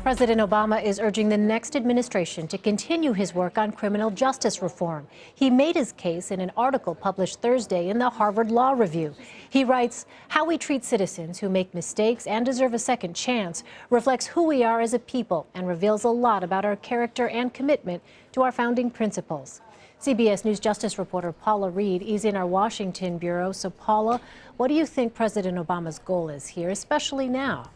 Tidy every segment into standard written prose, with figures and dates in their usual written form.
President Obama is urging the next administration to continue his work on criminal justice reform. He made his case in an article published Thursday in the Harvard Law Review. He writes, "How we treat citizens who make mistakes and deserve a second chance reflects who we are as a people and reveals a lot about our character and commitment to our founding principles." CBS News Justice reporter Paula Reid is in our Washington bureau. So, Paula, what do you think President Obama's goal is here, especially now?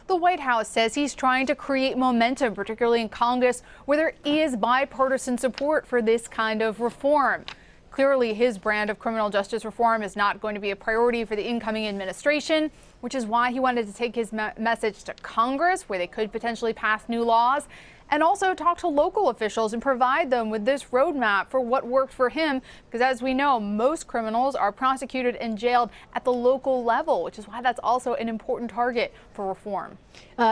The White House says he's trying to create momentum, particularly in Congress, where there is bipartisan support for this kind of reform. Clearly, his brand of criminal justice reform is not going to be a priority for the incoming administration, which is why he wanted to take his message to Congress, where they could potentially pass new laws, and also talk to local officials and provide them with this roadmap for what worked for him. Because as we know, most criminals are prosecuted and jailed at the local level, which is why that's also an important target for reform.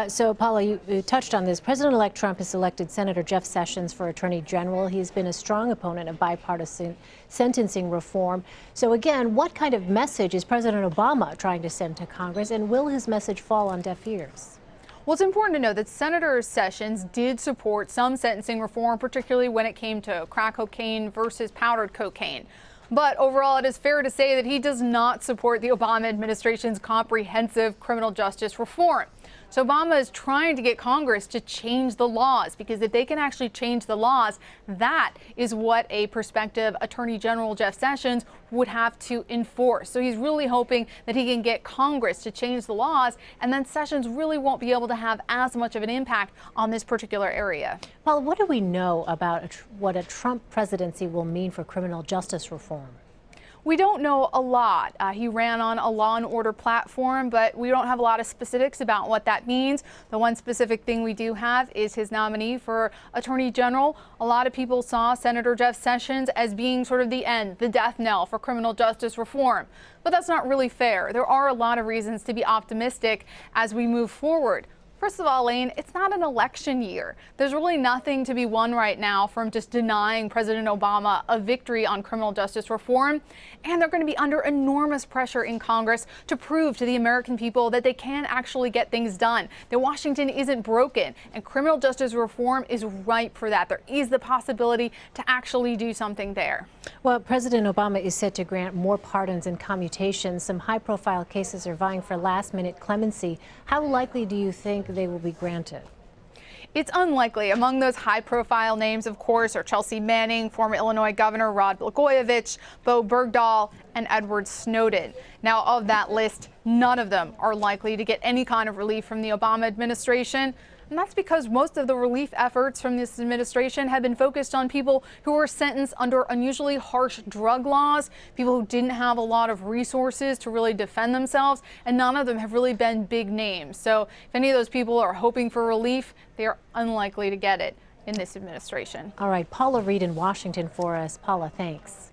So, Paula, you touched on this. President-elect Trump has selected Senator Jeff Sessions for Attorney General. He's been a strong opponent of bipartisan sentencing reform. So, again, what kind of message is President Obama trying to send to Congress, and will his message fall on deaf ears? Well, it's important to note that Senator Sessions did support some sentencing reform, particularly when it came to crack cocaine versus powdered cocaine. But overall, it is fair to say that he does not support the Obama administration's comprehensive criminal justice reform. So Obama is trying to get Congress to change the laws, because if they can actually change the laws, that is what a prospective Attorney General Jeff Sessions would have to enforce. So he's really hoping that he can get Congress to change the laws, and then Sessions really won't be able to have as much of an impact on this particular area. Paul, what do we know about what a Trump presidency will mean for criminal justice reform? We don't know a lot. He ran on a law and order platform, but we don't have a lot of specifics about what that means. The one specific thing we do have is his nominee for Attorney General. A lot of people saw Senator Jeff Sessions as being sort of the end, the death knell for criminal justice reform. But that's not really fair. There are a lot of reasons to be optimistic as we move forward. First of all, Lane, it's not an election year. There's really nothing to be won right now from just denying President Obama a victory on criminal justice reform. And they're going to be under enormous pressure in Congress to prove to the American people that they can actually get things done, that Washington isn't broken, and criminal justice reform is ripe for that. There is the possibility to actually do something there. Well, President Obama is set to grant more pardons and commutations. Some high-profile cases are vying for last-minute clemency. How likely do you think they will be granted? It's unlikely. Among those high-profile names, of course, are Chelsea Manning, former Illinois Governor Rod Blagojevich, Bo Bergdahl, and Edward Snowden. Now, of that list, none of them are likely to get any kind of relief from the Obama administration. And that's because most of the relief efforts from this administration have been focused on people who were sentenced under unusually harsh drug laws, people who didn't have a lot of resources to really defend themselves, and none of them have really been big names. So if any of those people are hoping for relief, they are unlikely to get it in this administration. All right, Paula Reid in Washington for us. Paula, thanks.